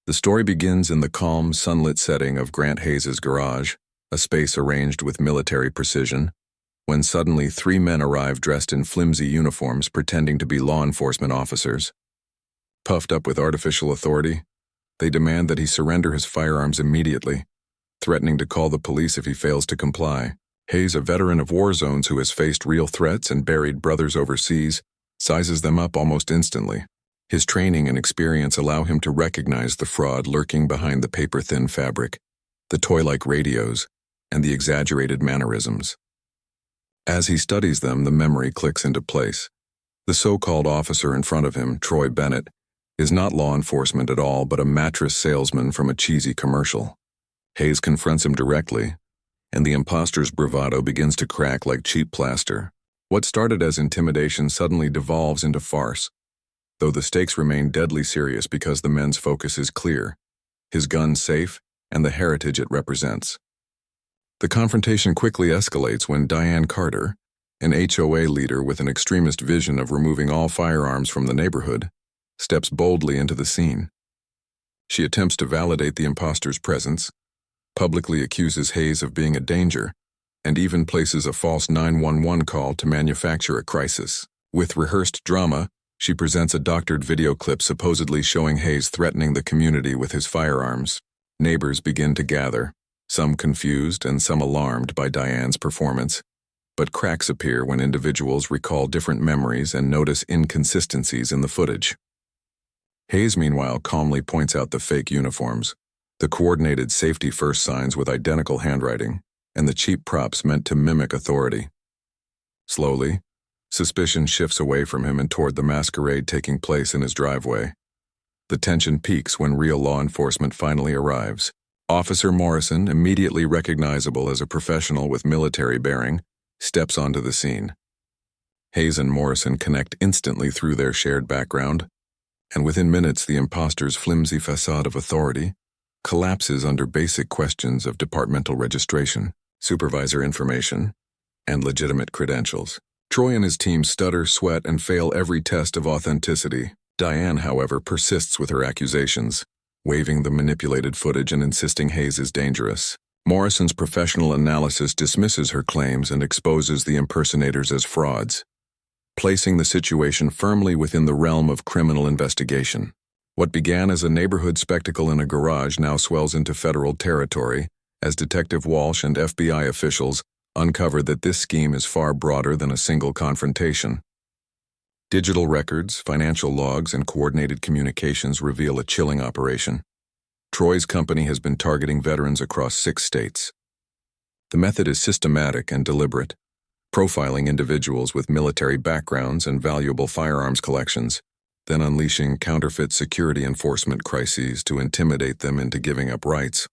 The story begins in the calm, sunlit setting of Grant Hayes's garage, a space arranged with military precision, when suddenly 3 men arrive dressed in flimsy uniforms pretending to be law enforcement officers. Puffed up with artificial authority, they demand that he surrender his firearms immediately, threatening to call the police if he fails to comply. Hayes, a veteran of war zones who has faced real threats and buried brothers overseas, sizes them up almost instantly. His training and experience allow him to recognize the fraud lurking behind the paper-thin fabric, the toy-like radios, and the exaggerated mannerisms. As he studies them, the memory clicks into place. The so-called officer in front of him, Troy Bennett, is not law enforcement at all but a mattress salesman from a cheesy commercial. Hayes confronts him directly, and the imposter's bravado begins to crack like cheap plaster. What started as intimidation suddenly devolves into farce, though the stakes remain deadly serious because the men's focus is clear, his gun safe, and the heritage it represents. The confrontation quickly escalates when Diane Carter, an HOA leader with an extremist vision of removing all firearms from the neighborhood, steps boldly into the scene. She attempts to validate the imposter's presence, publicly accuses Hayes of being a danger, and even places a false 911 call to manufacture a crisis. With rehearsed drama, she presents a doctored video clip supposedly showing Hayes threatening the community with his firearms. Neighbors begin to gather, some confused and some alarmed by Diane's performance, but cracks appear when individuals recall different memories and notice inconsistencies in the footage. Hayes, meanwhile, calmly points out the fake uniforms, the coordinated safety-first signs with identical handwriting, and the cheap props meant to mimic authority. Slowly, suspicion shifts away from him and toward the masquerade taking place in his driveway. The tension peaks when real law enforcement finally arrives. Officer Morrison, immediately recognizable as a professional with military bearing, steps onto the scene. Hayes and Morrison connect instantly through their shared background, and within minutes the imposter's flimsy facade of authority collapses under basic questions of departmental registration, supervisor information, and legitimate credentials. Troy and his team stutter, sweat, and fail every test of authenticity. Diane, however, persists with her accusations, waving the manipulated footage and insisting Hayes is dangerous. Morrison's professional analysis dismisses her claims and exposes the impersonators as frauds, placing the situation firmly within the realm of criminal investigation. What began as a neighborhood spectacle in a garage now swells into federal territory as Detective Walsh and FBI officials uncover that this scheme is far broader than a single confrontation. Digital records, financial logs, and coordinated communications reveal a chilling operation. Troy's company has been targeting veterans across 6 states. The method is systematic and deliberate, profiling individuals with military backgrounds and valuable firearms collections, then unleashing counterfeit security enforcement crises to intimidate them into giving up rights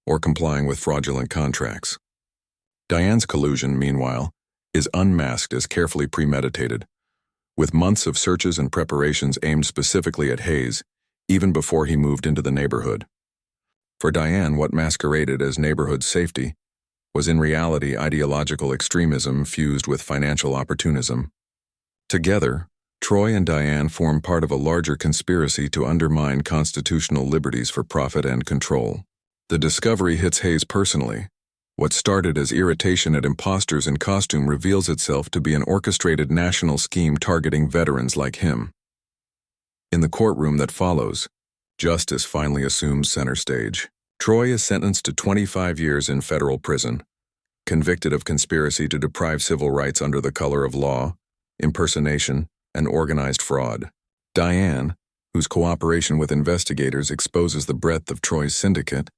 or complying with fraudulent contracts. Diane's collusion, meanwhile, is unmasked as carefully premeditated, with months of searches and preparations aimed specifically at Hayes, even before he moved into the neighborhood. For Diane, what masqueraded as neighborhood safety was in reality ideological extremism fused with financial opportunism. Together, Troy and Diane form part of a larger conspiracy to undermine constitutional liberties for profit and control. The discovery hits Hayes personally. What started as irritation at imposters in costume reveals itself to be an orchestrated national scheme targeting veterans like him. In the courtroom that follows, justice finally assumes center stage. Troy is sentenced to 25 years in federal prison, convicted of conspiracy to deprive civil rights under the color of law, impersonation, and organized fraud. Diane, whose cooperation with investigators exposes the breadth of Troy's syndicate,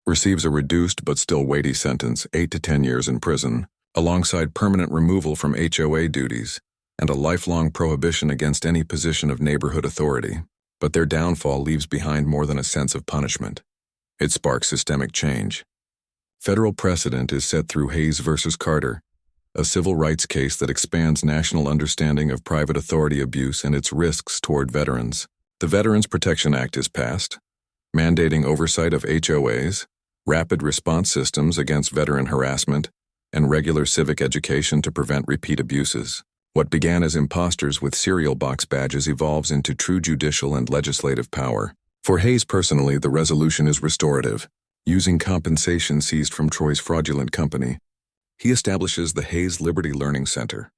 receives a reduced but still weighty sentence, 8 to 10 years in prison, alongside permanent removal from HOA duties and a lifelong prohibition against any position of neighborhood authority. But their downfall leaves behind more than a sense of punishment. It sparks systemic change. Federal precedent is set through Hayes versus Carter, a civil rights case that expands national understanding of private authority abuse and its risks toward veterans. The Veterans Protection Act is passed, mandating oversight of HOAs, rapid response systems against veteran harassment, and regular civic education to prevent repeat abuses. What began as imposters with cereal box badges evolves into true judicial and legislative power. For Hayes personally, the resolution is restorative. Using compensation seized from Troy's fraudulent company, he establishes the Hayes Liberty Learning Center,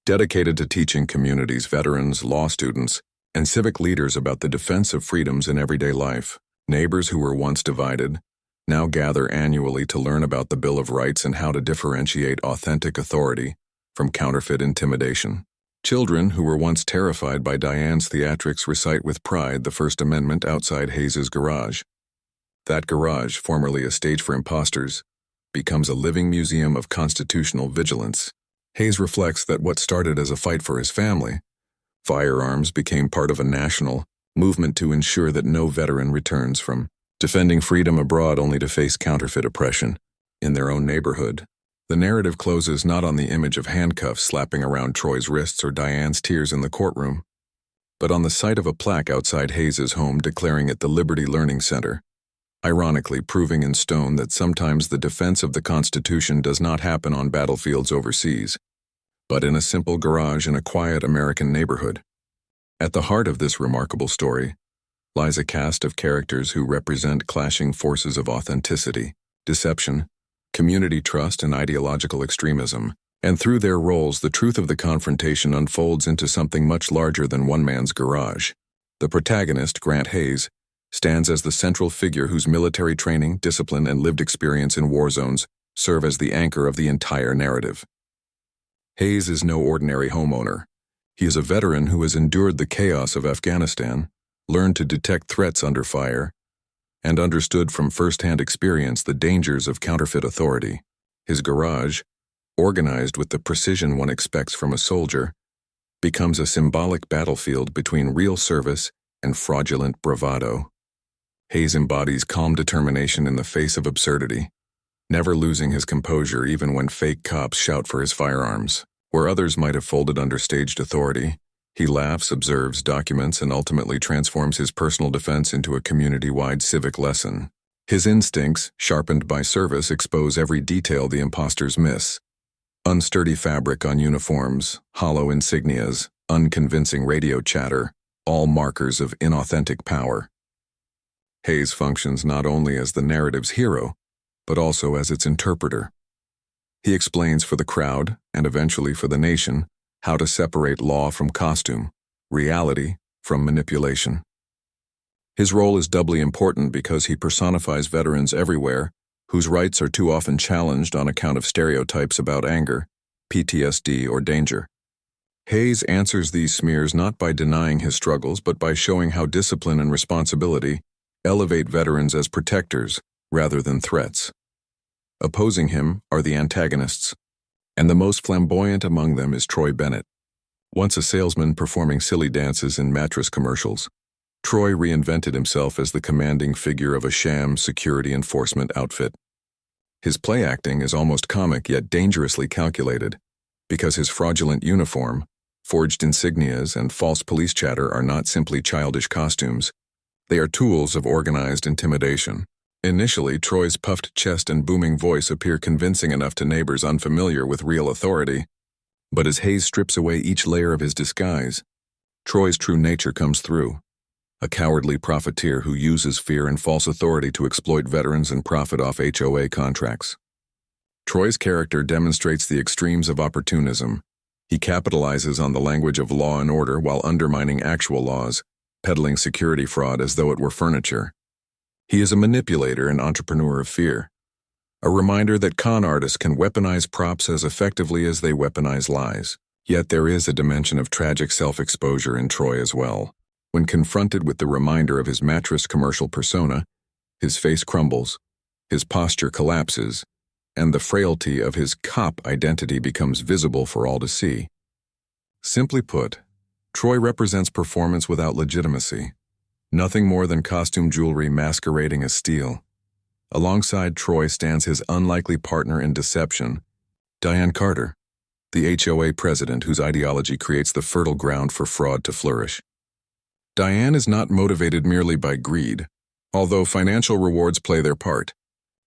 dedicated to teaching communities, veterans, law students, and civic leaders about the defense of freedoms in everyday life. Neighbors who were once divided now gather annually to learn about the Bill of Rights and how to differentiate authentic authority from counterfeit intimidation. Children who were once terrified by Diane's theatrics recite with pride the First Amendment outside Hayes's garage. That garage, formerly a stage for imposters, becomes a living museum of constitutional vigilance. Hayes reflects that what started as a fight for his family, firearms, became part of a national movement to ensure that no veteran returns from defending freedom abroad only to face counterfeit oppression in their own neighborhood. The narrative closes not on the image of handcuffs slapping around Troy's wrists or Diane's tears in the courtroom, but on the sight of a plaque outside Hayes's home declaring it the Liberty Learning Center, ironically proving in stone that sometimes the defense of the Constitution does not happen on battlefields overseas, but in a simple garage in a quiet American neighborhood. At the heart of this remarkable story lies a cast of characters who represent clashing forces of authenticity, deception, community trust, and ideological extremism, and through their roles the truth of the confrontation unfolds into something much larger than one man's garage. The protagonist, Grant Hayes, stands as the central figure whose military training, discipline, and lived experience in war zones serve as the anchor of the entire narrative. Hayes is no ordinary homeowner. He is a veteran who has endured the chaos of Afghanistan, learned to detect threats under fire, and understood from first-hand experience the dangers of counterfeit authority. His garage, organized with the precision one expects from a soldier, becomes a symbolic battlefield between real service and fraudulent bravado. Hayes embodies calm determination in the face of absurdity, never losing his composure even when fake cops shout for his firearms. Where others might have folded under staged authority, he laughs, observes, documents, and ultimately transforms his personal defense into a community-wide civic lesson. His instincts, sharpened by service, expose every detail the imposters miss. Unsturdy fabric on uniforms, hollow insignias, unconvincing radio chatter, all markers of inauthentic power. Hayes functions not only as the narrative's hero, but also as its interpreter. He explains for the crowd, and eventually for the nation, how to separate law from costume, reality from manipulation. His role is doubly important because he personifies veterans everywhere whose rights are too often challenged on account of stereotypes about anger, PTSD, or danger. Hayes answers these smears not by denying his struggles but by showing how discipline and responsibility elevate veterans as protectors rather than threats. Opposing him are the antagonists, and the most flamboyant among them is Troy Bennett. Once a salesman performing silly dances in mattress commercials, Troy reinvented himself as the commanding figure of a sham security enforcement outfit. His play acting is almost comic yet dangerously calculated, because his fraudulent uniform, forged insignias, and false police chatter are not simply childish costumes. They are tools of organized intimidation. Initially, Troy's puffed chest and booming voice appear convincing enough to neighbors unfamiliar with real authority, but as Hayes strips away each layer of his disguise, Troy's true nature comes through. A cowardly profiteer who uses fear and false authority to exploit veterans and profit off HOA contracts. Troy's character demonstrates the extremes of opportunism. He capitalizes on the language of law and order while undermining actual laws, peddling security fraud as though it were furniture. He is a manipulator and entrepreneur of fear, a reminder that con artists can weaponize props as effectively as they weaponize lies. Yet there is a dimension of tragic self-exposure in Troy as well. When confronted with the reminder of his mattress commercial persona, his face crumbles, his posture collapses, and the frailty of his cop identity becomes visible for all to see. Simply put, Troy represents performance without legitimacy, nothing more than costume jewelry masquerading as steel. Alongside Troy stands his unlikely partner in deception, Diane Carter, the HOA president whose ideology creates the fertile ground for fraud to flourish. Diane is not motivated merely by greed, although financial rewards play their part.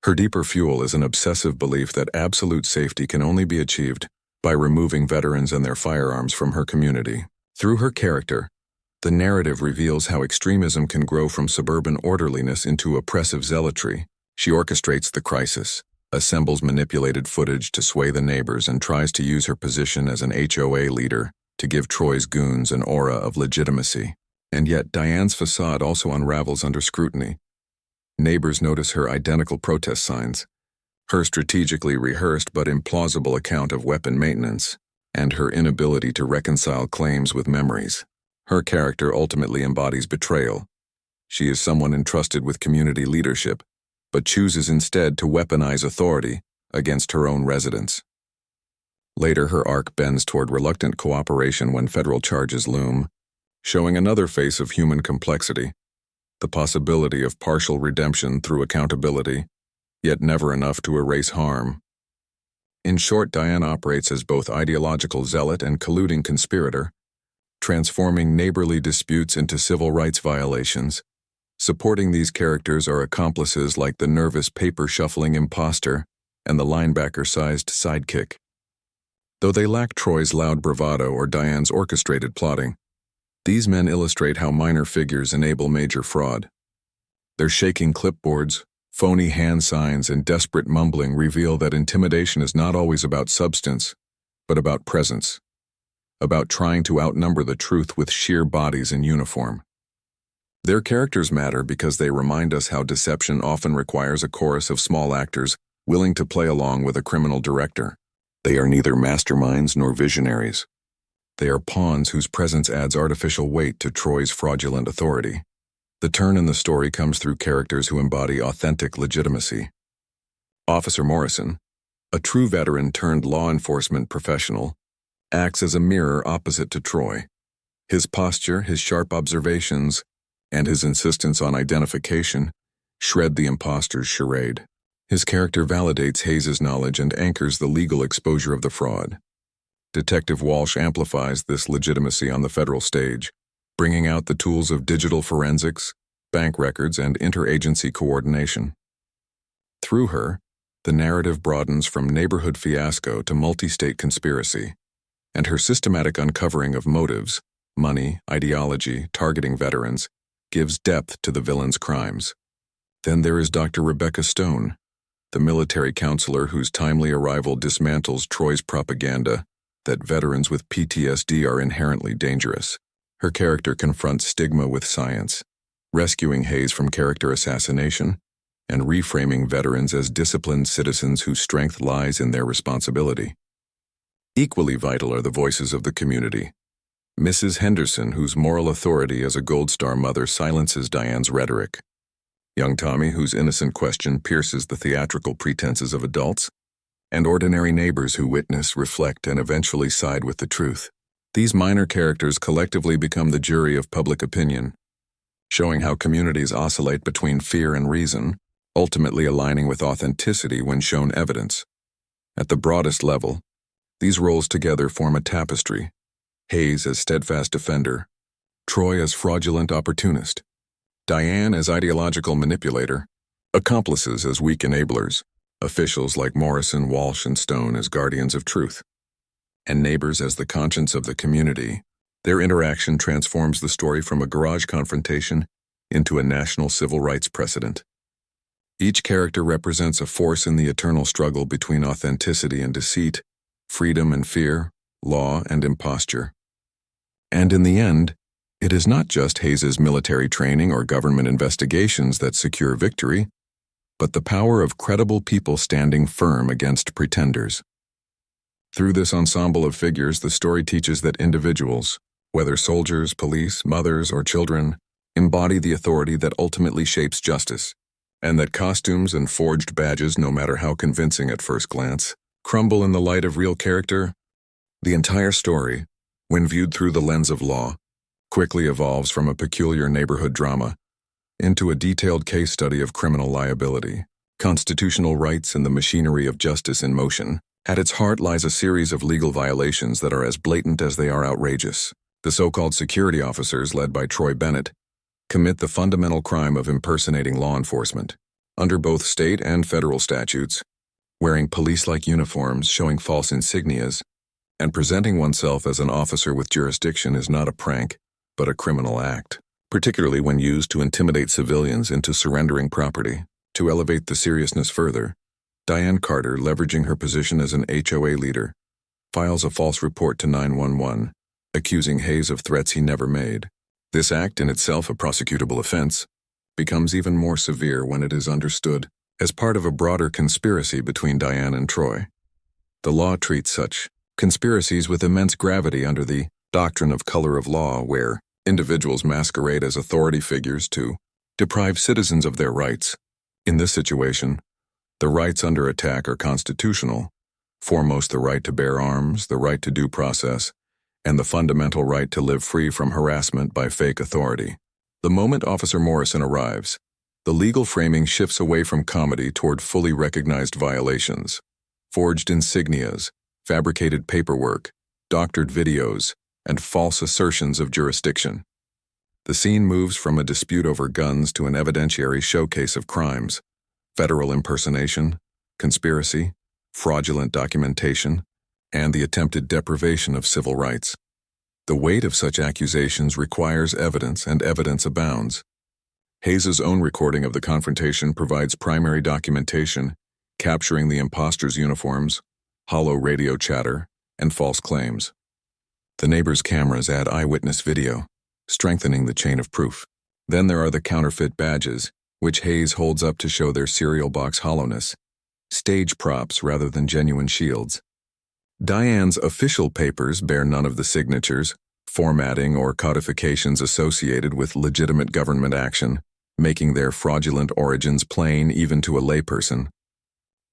Her deeper fuel is an obsessive belief that absolute safety can only be achieved by removing veterans and their firearms from her community. Through her character, The narrative reveals how extremism can grow from suburban orderliness into oppressive zealotry. She orchestrates the crisis, assembles manipulated footage to sway the neighbors, and tries to use her position as an HOA leader to give Troy's goons an aura of legitimacy. And yet, Diane's facade also unravels under scrutiny. Neighbors notice her identical protest signs, her strategically rehearsed but implausible account of weapon maintenance, and her inability to reconcile claims with memories. Her character ultimately embodies betrayal. She is someone entrusted with community leadership, but chooses instead to weaponize authority against her own residents. Later, her arc bends toward reluctant cooperation when federal charges loom, showing another face of human complexity, the possibility of partial redemption through accountability, yet never enough to erase harm. In short, Diane operates as both ideological zealot and colluding conspirator, transforming neighborly disputes into civil rights violations. Supporting these characters are accomplices like the nervous paper-shuffling imposter and the linebacker-sized sidekick. Though they lack Troy's loud bravado or Diane's orchestrated plotting, these men illustrate how minor figures enable major fraud. Their shaking clipboards, phony hand signs, and desperate mumbling reveal that intimidation is not always about substance, but about presence, about trying to outnumber the truth with sheer bodies in uniform. Their characters matter because they remind us how deception often requires a chorus of small actors willing to play along with a criminal director. They are neither masterminds nor visionaries. They are pawns whose presence adds artificial weight to Troy's fraudulent authority. The turn in the story comes through characters who embody authentic legitimacy. Officer Morrison, a true veteran turned law enforcement professional, acts as a mirror opposite to Troy. His posture, his sharp observations, and his insistence on identification shred the imposter's charade. His character validates Hayes's knowledge and anchors the legal exposure of the fraud. Detective Walsh amplifies this legitimacy on the federal stage, bringing out the tools of digital forensics, bank records, and interagency coordination. Through her, the narrative broadens from neighborhood fiasco to multi-state conspiracy, and her systematic uncovering of motives, money, ideology, targeting veterans, gives depth to the villain's crimes. Then there is Dr. Rebecca Stone, the military counselor whose timely arrival dismantles Troy's propaganda that veterans with PTSD are inherently dangerous. Her character confronts stigma with science, rescuing Hayes from character assassination and reframing veterans as disciplined citizens whose strength lies in their responsibility. Equally vital are the voices of the community. Mrs. Henderson, whose moral authority as a Gold Star mother silences Diane's rhetoric. Young Tommy, whose innocent question pierces the theatrical pretenses of adults. And ordinary neighbors who witness, reflect, and eventually side with the truth. These minor characters collectively become the jury of public opinion, showing how communities oscillate between fear and reason, ultimately aligning with authenticity when shown evidence. At the broadest level, these roles together form a tapestry. Hayes as steadfast defender, Troy as fraudulent opportunist, Diane as ideological manipulator, accomplices as weak enablers, officials like Morrison, Walsh, and Stone as guardians of truth, and neighbors as the conscience of the community. Their interaction transforms the story from a garage confrontation into a national civil rights precedent. Each character represents a force in the eternal struggle between authenticity and deceit, freedom and fear, law and imposture. And in the end, it is not just Hayes's military training or government investigations that secure victory, but the power of credible people standing firm against pretenders. Through this ensemble of figures, the story teaches that individuals, whether soldiers, police, mothers, or children, embody the authority that ultimately shapes justice, and that costumes and forged badges, no matter how convincing at first glance, crumble in the light of real character. The entire story, when viewed through the lens of law, quickly evolves from a peculiar neighborhood drama into a detailed case study of criminal liability, constitutional rights, and the machinery of justice in motion. At its heart lies a series of legal violations that are as blatant as they are outrageous. The so-called security officers, led by Troy Bennett, commit the fundamental crime of impersonating law enforcement, under both state and federal statutes, wearing police-like uniforms, showing false insignias, and presenting oneself as an officer with jurisdiction is not a prank, but a criminal act, particularly when used to intimidate civilians into surrendering property. To elevate the seriousness further, Diane Carter, leveraging her position as an HOA leader, files a false report to 911, accusing Hayes of threats he never made. This act, in itself a prosecutable offense, becomes even more severe when it is understood as part of a broader conspiracy between Diane and Troy. The law treats such conspiracies with immense gravity under the doctrine of color of law, where individuals masquerade as authority figures to deprive citizens of their rights. In this situation, the rights under attack are constitutional, foremost the right to bear arms, the right to due process, and the fundamental right to live free from harassment by fake authority. The moment Officer Morrison arrives, the legal framing shifts away from comedy toward fully recognized violations. Forged insignias, fabricated paperwork, doctored videos, and false assertions of jurisdiction. The scene moves from a dispute over guns to an evidentiary showcase of crimes: federal impersonation, conspiracy, fraudulent documentation, and the attempted deprivation of civil rights. The weight of such accusations requires evidence, and evidence abounds. Hayes' own recording of the confrontation provides primary documentation, capturing the imposter's uniforms, hollow radio chatter, and false claims. The neighbors' cameras add eyewitness video, strengthening the chain of proof. Then there are the counterfeit badges, which Hayes holds up to show their cereal box hollowness, stage props rather than genuine shields. Diane's official papers bear none of the signatures, formatting, or codifications associated with legitimate government action, making their fraudulent origins plain even to a layperson.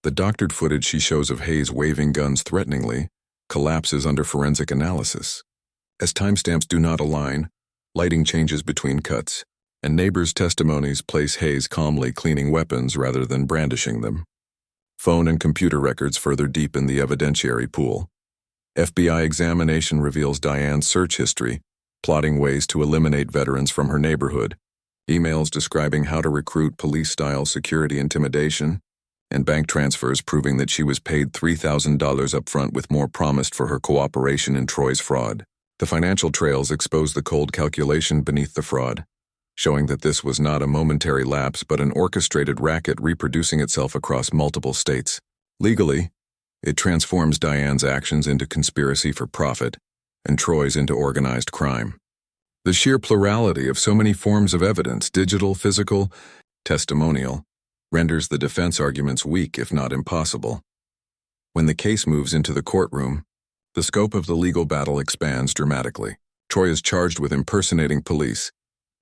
The doctored footage she shows of Hayes waving guns threateningly collapses under forensic analysis. As timestamps do not align, lighting changes between cuts, and neighbors' testimonies place Hayes calmly cleaning weapons rather than brandishing them. Phone and computer records further deepen the evidentiary pool. FBI examination reveals Diane's search history, plotting ways to eliminate veterans from her neighborhood, emails describing how to recruit police-style security intimidation, and bank transfers proving that she was paid $3,000 upfront with more promised for her cooperation in Troy's fraud. The financial trails expose the cold calculation beneath the fraud, showing that this was not a momentary lapse but an orchestrated racket reproducing itself across multiple states. Legally, it transforms Diane's actions into conspiracy for profit and Troy's into organized crime. The sheer plurality of so many forms of evidence, digital, physical, testimonial, renders the defense arguments weak if not impossible. When the case moves into the courtroom, the scope of the legal battle expands dramatically. Troy is charged with impersonating police,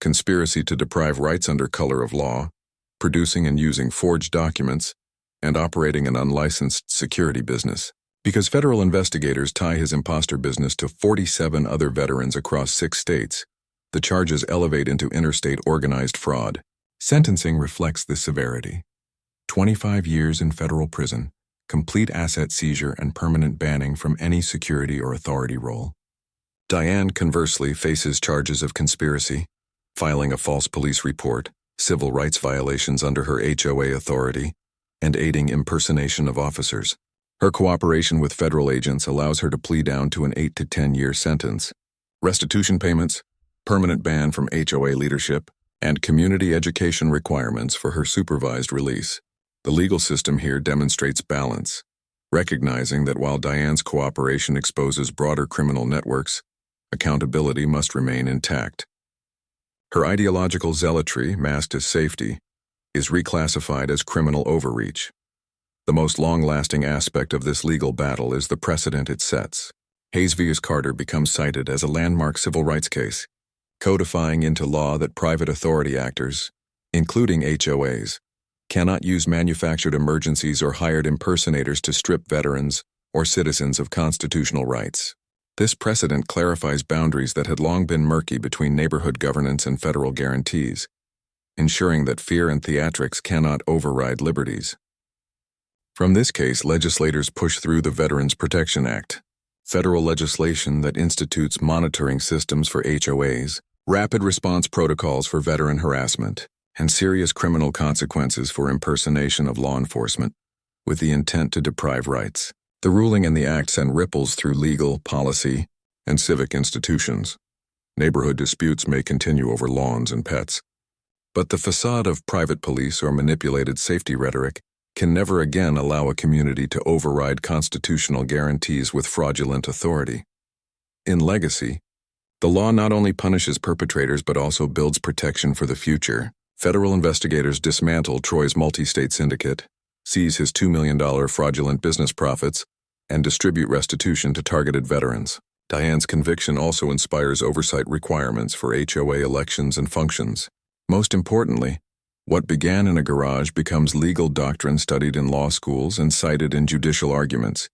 conspiracy to deprive rights under color of law, producing and using forged documents, and operating an unlicensed security business. Because federal investigators tie his imposter business to 47 other veterans across 6 states, the charges elevate into interstate organized fraud. Sentencing reflects this severity. 25 years in federal prison, complete asset seizure, and permanent banning from any security or authority role. Diane, conversely, faces charges of conspiracy, filing a false police report, civil rights violations under her HOA authority, and aiding impersonation of officers. Her cooperation with federal agents allows her to plea down to an 8 to 10-year sentence. Restitution payments, permanent ban from HOA leadership, and community education requirements for her supervised release. The legal system here demonstrates balance, recognizing that while Diane's cooperation exposes broader criminal networks, accountability must remain intact. Her ideological zealotry, masked as safety, is reclassified as criminal overreach. The most long-lasting aspect of this legal battle is the precedent it sets. Hayes v. Carter becomes cited as a landmark civil rights case, codifying into law that private authority actors, including HOAs, cannot use manufactured emergencies or hired impersonators to strip veterans or citizens of constitutional rights. This precedent clarifies boundaries that had long been murky between neighborhood governance and federal guarantees, ensuring that fear and theatrics cannot override liberties. From this case, legislators push through the Veterans Protection Act, federal legislation that institutes monitoring systems for HOAs, rapid response protocols for veteran harassment, and serious criminal consequences for impersonation of law enforcement, with the intent to deprive rights. The ruling and the act send ripples through legal, policy, and civic institutions. Neighborhood disputes may continue over lawns and pets. But the facade of private police or manipulated safety rhetoric can never again allow a community to override constitutional guarantees with fraudulent authority. In Legacy, the law not only punishes perpetrators but also builds protection for the future. Federal investigators dismantle Troy's multi-state syndicate, seize his $2 million fraudulent business profits, and distribute restitution to targeted veterans. Diane's conviction also inspires oversight requirements for HOA elections and functions. Most importantly, what began in a garage becomes legal doctrine studied in law schools and cited in judicial arguments.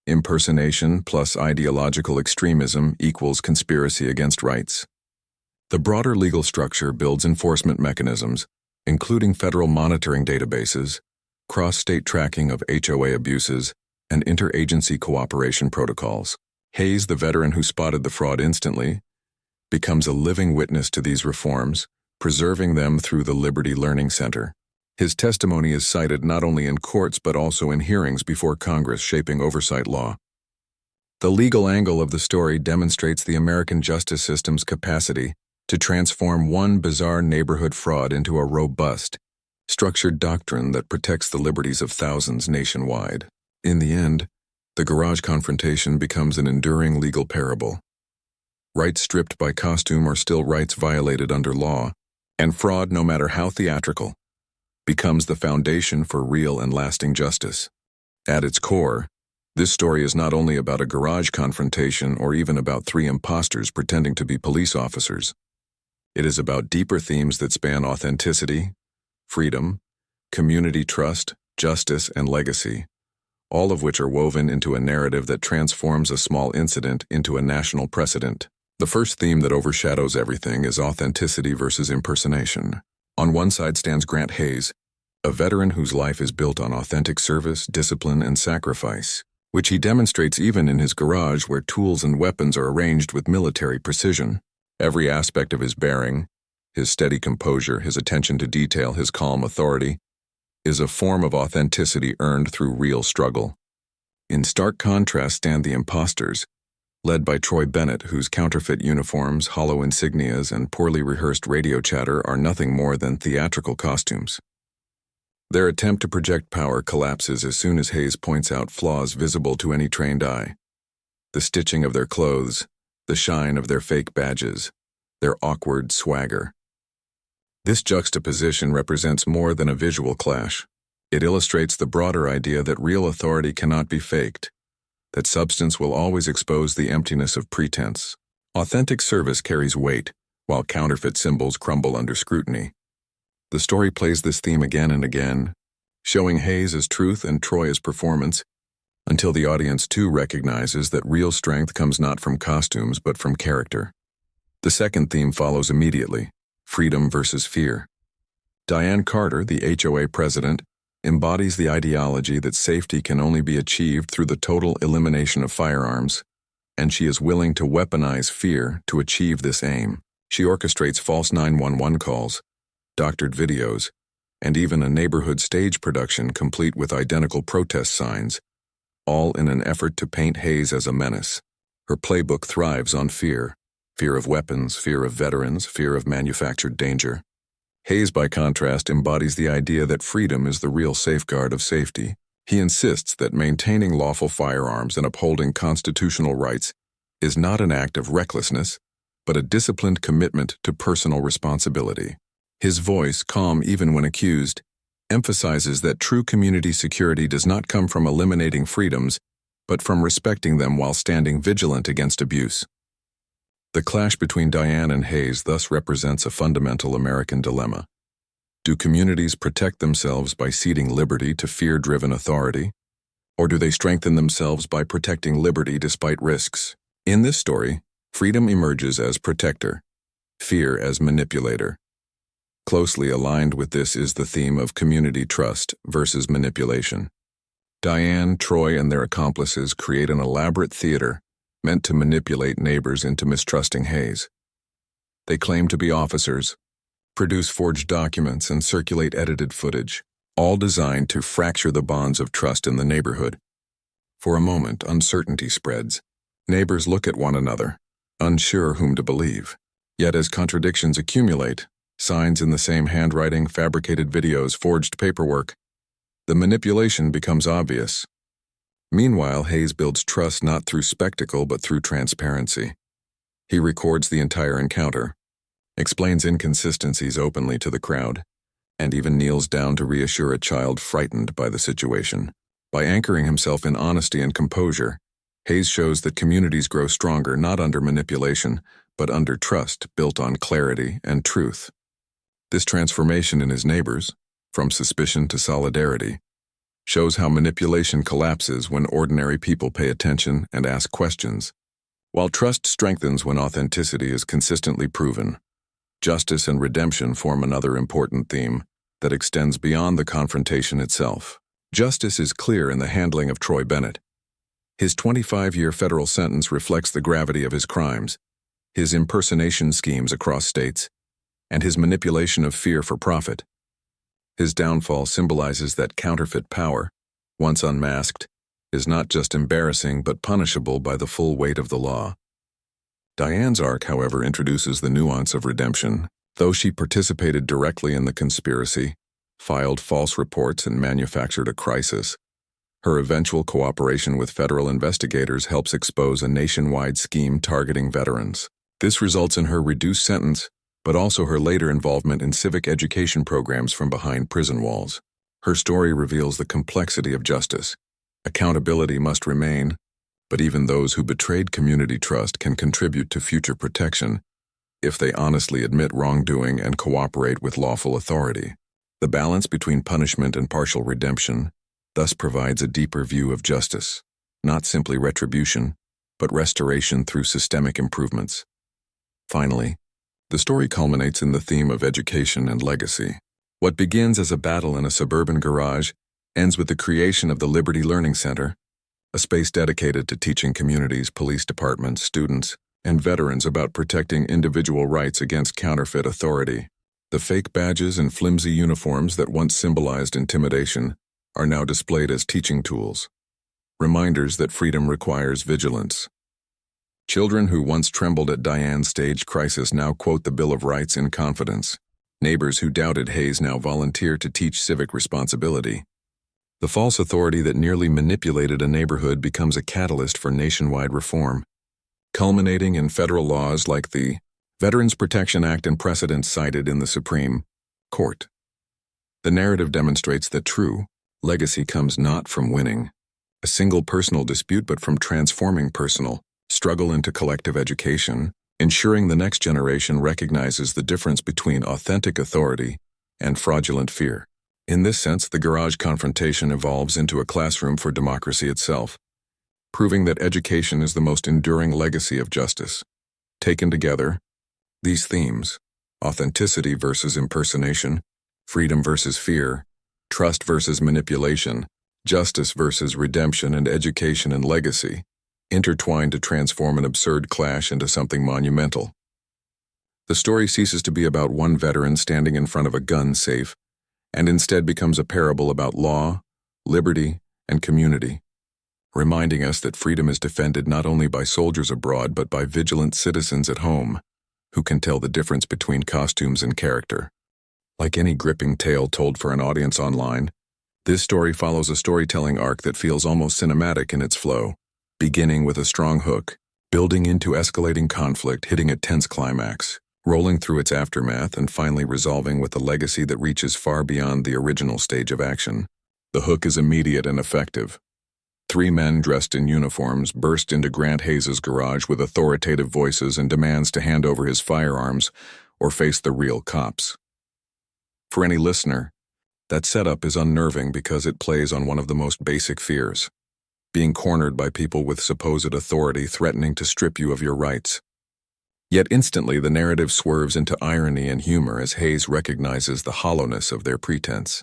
Impersonation plus ideological extremism equals conspiracy against rights. The broader legal structure builds enforcement mechanisms, including federal monitoring databases, cross-state tracking of HOA abuses, and interagency cooperation protocols. Hayes, the veteran who spotted the fraud instantly, becomes a living witness to these reforms, preserving them through the Liberty Learning Center. His testimony is cited not only in courts but also in hearings before Congress shaping oversight law. The legal angle of the story demonstrates the American justice system's capacity to transform one bizarre neighborhood fraud into a robust, structured doctrine that protects the liberties of thousands nationwide. In the end, the garage confrontation becomes an enduring legal parable. Rights stripped by costume are still rights violated under law, and fraud, no matter how theatrical, becomes the foundation for real and lasting justice. At its core, this story is not only about a garage confrontation or even about three imposters pretending to be police officers. It is about deeper themes that span authenticity, freedom, community trust, justice, and legacy, all of which are woven into a narrative that transforms a small incident into a national precedent. The first theme that overshadows everything is authenticity versus impersonation. On one side stands Grant Hayes, a veteran whose life is built on authentic service, discipline, and sacrifice, which he demonstrates even in his garage where tools and weapons are arranged with military precision. Every aspect of his bearing, his steady composure, his attention to detail, his calm authority, is a form of authenticity earned through real struggle. In stark contrast stand the imposters, led by Troy Bennett, whose counterfeit uniforms, hollow insignias, and poorly rehearsed radio chatter are nothing more than theatrical costumes. Their attempt to project power collapses as soon as Hayes points out flaws visible to any trained eye. The stitching of their clothes, the shine of their fake badges, their awkward swagger. This juxtaposition represents more than a visual clash. It illustrates the broader idea that real authority cannot be faked, that substance will always expose the emptiness of pretense. Authentic service carries weight, while counterfeit symbols crumble under scrutiny. The story plays this theme again and again, showing Hayes as truth and Troy as performance, until the audience too recognizes that real strength comes not from costumes but from character. The second theme follows immediately: freedom versus fear. Diane Carter, the HOA president, embodies the ideology that safety can only be achieved through the total elimination of firearms, and she is willing to weaponize fear to achieve this aim. She orchestrates false 911 calls, doctored videos, and even a neighborhood stage production complete with identical protest signs, all in an effort to paint Hayes as a menace. Her playbook thrives on fear. Fear of weapons, fear of veterans, fear of manufactured danger. Hayes, by contrast, embodies the idea that freedom is the real safeguard of safety. He insists that maintaining lawful firearms and upholding constitutional rights is not an act of recklessness, but a disciplined commitment to personal responsibility. His voice, calm even when accused, emphasizes that true community security does not come from eliminating freedoms, but from respecting them while standing vigilant against abuse. The clash between Diane and Hayes thus represents a fundamental American dilemma. Do communities protect themselves by ceding liberty to fear-driven authority, or do they strengthen themselves by protecting liberty despite risks? In this story, freedom emerges as protector, fear as manipulator. Closely aligned with this is the theme of community trust versus manipulation. Diane, Troy, and their accomplices create an elaborate theater meant to manipulate neighbors into mistrusting Hayes. They claim to be officers, produce forged documents, and circulate edited footage, all designed to fracture the bonds of trust in the neighborhood. For a moment, uncertainty spreads. Neighbors look at one another, unsure whom to believe. Yet as contradictions accumulate, signs in the same handwriting, fabricated videos, forged paperwork, the manipulation becomes obvious. Meanwhile, Hayes builds trust not through spectacle but through transparency. He records the entire encounter, explains inconsistencies openly to the crowd, and even kneels down to reassure a child frightened by the situation. By anchoring himself in honesty and composure, Hayes shows that communities grow stronger not under manipulation, but under trust built on clarity and truth. This transformation in his neighbors, from suspicion to solidarity, shows how manipulation collapses when ordinary people pay attention and ask questions, while trust strengthens when authenticity is consistently proven. Justice and redemption form another important theme that extends beyond the confrontation itself. Justice is clear in the handling of Troy Bennett. His 25-year federal sentence reflects the gravity of his crimes, his impersonation schemes across states, and his manipulation of fear for profit. His downfall symbolizes that counterfeit power, once unmasked, is not just embarrassing but punishable by the full weight of the law. Diane's arc, however, introduces the nuance of redemption. Though she participated directly in the conspiracy, filed false reports, and manufactured a crisis, her eventual cooperation with federal investigators helps expose a nationwide scheme targeting veterans. This results in her reduced sentence, but also her later involvement in civic education programs from behind prison walls. Her story reveals the complexity of justice. Accountability must remain, but even those who betrayed community trust can contribute to future protection if they honestly admit wrongdoing and cooperate with lawful authority. The balance between punishment and partial redemption thus provides a deeper view of justice, not simply retribution, but restoration through systemic improvements. Finally, the story culminates in the theme of education and legacy. What begins as a battle in a suburban garage ends with the creation of the Liberty Learning Center, a space dedicated to teaching communities, police departments, students, and veterans about protecting individual rights against counterfeit authority. The fake badges and flimsy uniforms that once symbolized intimidation are now displayed as teaching tools, reminders that freedom requires vigilance. Children who once trembled at Diane's staged crisis now quote the Bill of Rights in confidence. Neighbors who doubted Hayes now volunteer to teach civic responsibility. The false authority that nearly manipulated a neighborhood becomes a catalyst for nationwide reform, culminating in federal laws like the Veterans Protection Act and precedents cited in the Supreme Court. The narrative demonstrates that true legacy comes not from winning a single personal dispute but from transforming personal struggle into collective education, ensuring the next generation recognizes the difference between authentic authority and fraudulent fear. In this sense, the garage confrontation evolves into a classroom for democracy itself, proving that education is the most enduring legacy of justice. Taken together, these themes, authenticity versus impersonation, freedom versus fear, trust versus manipulation, justice versus redemption, and education and legacy, intertwine to transform an absurd clash into something monumental. The story ceases to be about one veteran standing in front of a gun safe, and instead becomes a parable about law, liberty, and community, reminding us that freedom is defended not only by soldiers abroad but by vigilant citizens at home, who can tell the difference between costumes and character. Like any gripping tale told for an audience online, this story follows a storytelling arc that feels almost cinematic in its flow, beginning with a strong hook, building into escalating conflict, hitting a tense climax, rolling through its aftermath, and finally resolving with a legacy that reaches far beyond the original stage of action. The hook is immediate and effective. 3 men dressed in uniforms burst into Grant Hayes' garage with authoritative voices and demands to hand over his firearms or face the real cops. For any listener, that setup is unnerving because it plays on one of the most basic fears: being cornered by people with supposed authority threatening to strip you of your rights. Yet instantly the narrative swerves into irony and humor as Hayes recognizes the hollowness of their pretense.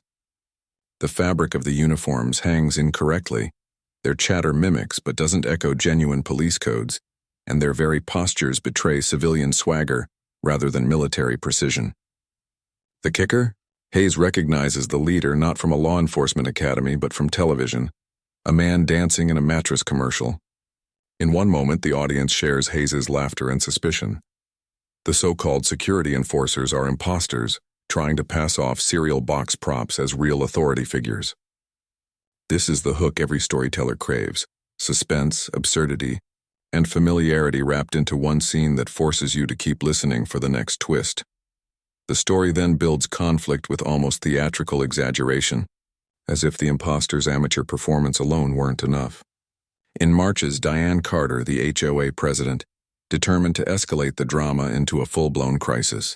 The fabric of the uniforms hangs incorrectly, their chatter mimics but doesn't echo genuine police codes, and their very postures betray civilian swagger rather than military precision. The kicker? Hayes recognizes the leader not from a law enforcement academy but from television, a man dancing in a mattress commercial. In one moment, the audience shares Hayes' laughter and suspicion. The so-called security enforcers are imposters, trying to pass off cereal box props as real authority figures. This is the hook every storyteller craves: suspense, absurdity, and familiarity wrapped into one scene that forces you to keep listening for the next twist. The story then builds conflict with almost theatrical exaggeration, as if the imposter's amateur performance alone weren't enough. In marches Diane Carter, the HOA president, determined to escalate the drama into a full-blown crisis.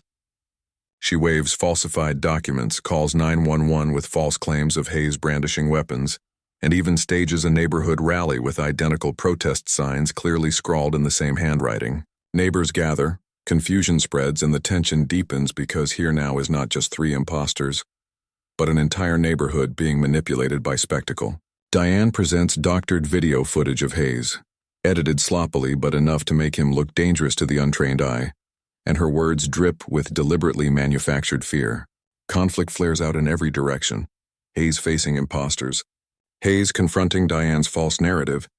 She waves falsified documents, calls 911 with false claims of Hayes brandishing weapons, and even stages a neighborhood rally with identical protest signs clearly scrawled in the same handwriting. Neighbors gather, confusion spreads, and the tension deepens because here now is not just three imposters, but an entire neighborhood being manipulated by spectacle. Diane presents doctored video footage of Hayes, edited sloppily but enough to make him look dangerous to the untrained eye, and her words drip with deliberately manufactured fear. Conflict flares out in every direction. Hayes facing imposters, Hayes confronting Diane's false narrative,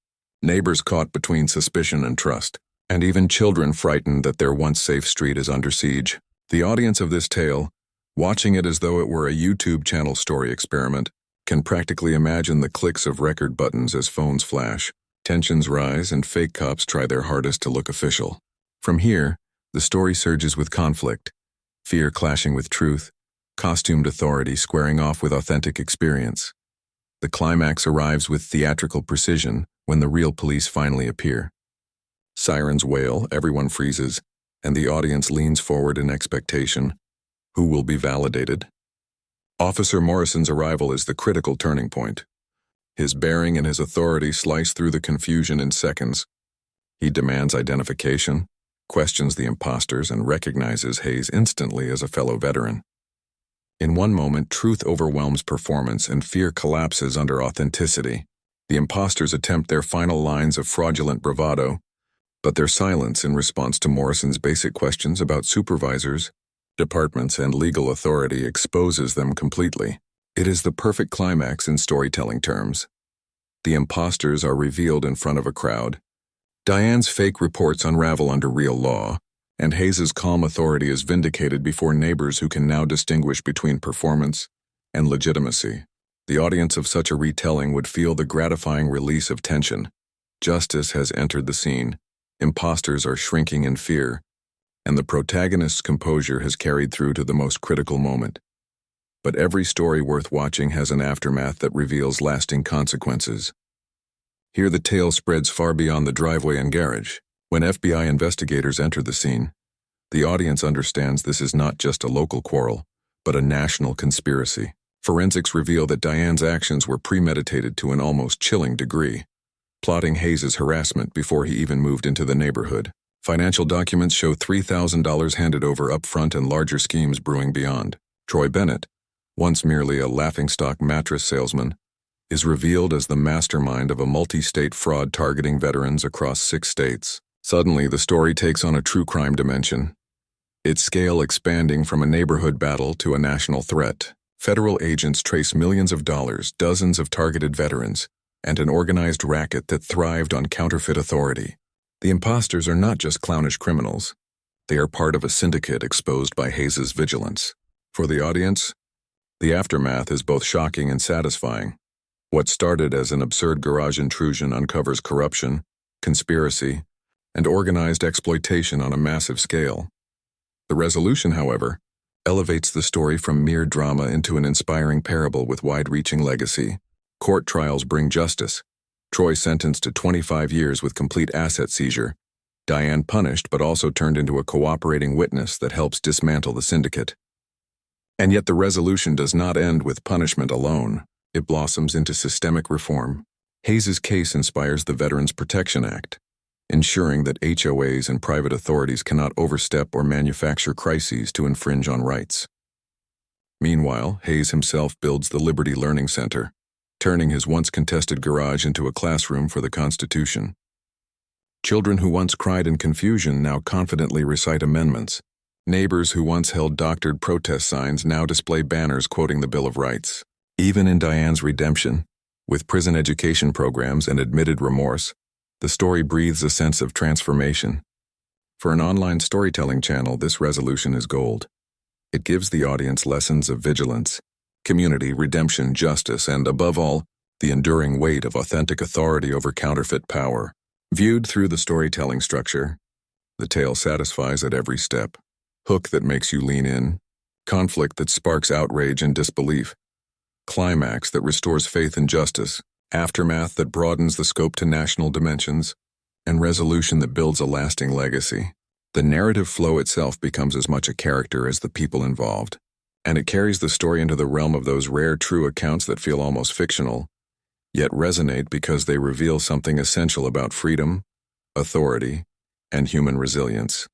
neighbors caught between suspicion and trust, and even children frightened that their once safe street is under siege. The audience of this tale, watching it as though it were a YouTube channel story experiment, can practically imagine the clicks of record buttons as phones flash. Tensions rise and fake cops try their hardest to look official. From here, the story surges with conflict, fear clashing with truth, costumed authority squaring off with authentic experience. The climax arrives with theatrical precision when the real police finally appear. Sirens wail, everyone freezes, and the audience leans forward in expectation. Who will be validated? Officer Morrison's arrival is the critical turning point. His bearing and his authority slice through the confusion in seconds. He demands identification, questions the imposters, and recognizes Hayes instantly as a fellow veteran. In one moment, truth overwhelms performance and fear collapses under authenticity. The imposters attempt their final lines of fraudulent bravado, but their silence in response to Morrison's basic questions about supervisors, departments, and legal authority exposes them completely. It is the perfect climax in storytelling terms. The imposters are revealed in front of a crowd. Diane's fake reports unravel under real law, and Hayes's calm authority is vindicated before neighbors who can now distinguish between performance and legitimacy. The audience of such a retelling would feel the gratifying release of tension. Justice has entered the scene, imposters are shrinking in fear, and the protagonist's composure has carried through to the most critical moment. But every story worth watching has an aftermath that reveals lasting consequences. Here the tale spreads far beyond the driveway and garage. When FBI investigators enter the scene, the audience understands this is not just a local quarrel, but a national conspiracy. Forensics reveal that Diane's actions were premeditated to an almost chilling degree, plotting Hayes's harassment before he even moved into the neighborhood. Financial documents show $3,000 handed over up front and larger schemes brewing beyond. Troy Bennett, once merely a laughingstock mattress salesman, is revealed as the mastermind of a multi-state fraud targeting veterans across 6 states. Suddenly, the story takes on a true crime dimension, its scale expanding from a neighborhood battle to a national threat. Federal agents trace millions of dollars, dozens of targeted veterans, and an organized racket that thrived on counterfeit authority. The imposters are not just clownish criminals. They are part of a syndicate exposed by Hayes's vigilance. For the audience, the aftermath is both shocking and satisfying. What started as an absurd garage intrusion uncovers corruption, conspiracy, and organized exploitation on a massive scale. The resolution, however, elevates the story from mere drama into an inspiring parable with wide-reaching legacy. Court trials bring justice. Troy sentenced to 25 years with complete asset seizure. Diane punished but also turned into a cooperating witness that helps dismantle the syndicate. And yet the resolution does not end with punishment alone. It blossoms into systemic reform. Hayes's case inspires the Veterans Protection Act, ensuring that HOAs and private authorities cannot overstep or manufacture crises to infringe on rights. Meanwhile, Hayes himself builds the Liberty Learning Center, turning his once contested garage into a classroom for the Constitution. Children who once cried in confusion now confidently recite amendments. Neighbors who once held doctored protest signs now display banners quoting the Bill of Rights. Even in Diane's redemption, with prison education programs and admitted remorse, the story breathes a sense of transformation. For an online storytelling channel, this resolution is gold. It gives the audience lessons of vigilance, community, redemption, justice, and, above all, the enduring weight of authentic authority over counterfeit power. Viewed through the storytelling structure, the tale satisfies at every step. Hook that makes you lean in, conflict that sparks outrage and disbelief, climax that restores faith in justice, aftermath that broadens the scope to national dimensions, and resolution that builds a lasting legacy. The narrative flow itself becomes as much a character as the people involved, and it carries the story into the realm of those rare true accounts that feel almost fictional, yet resonate because they reveal something essential about freedom, authority, and human resilience.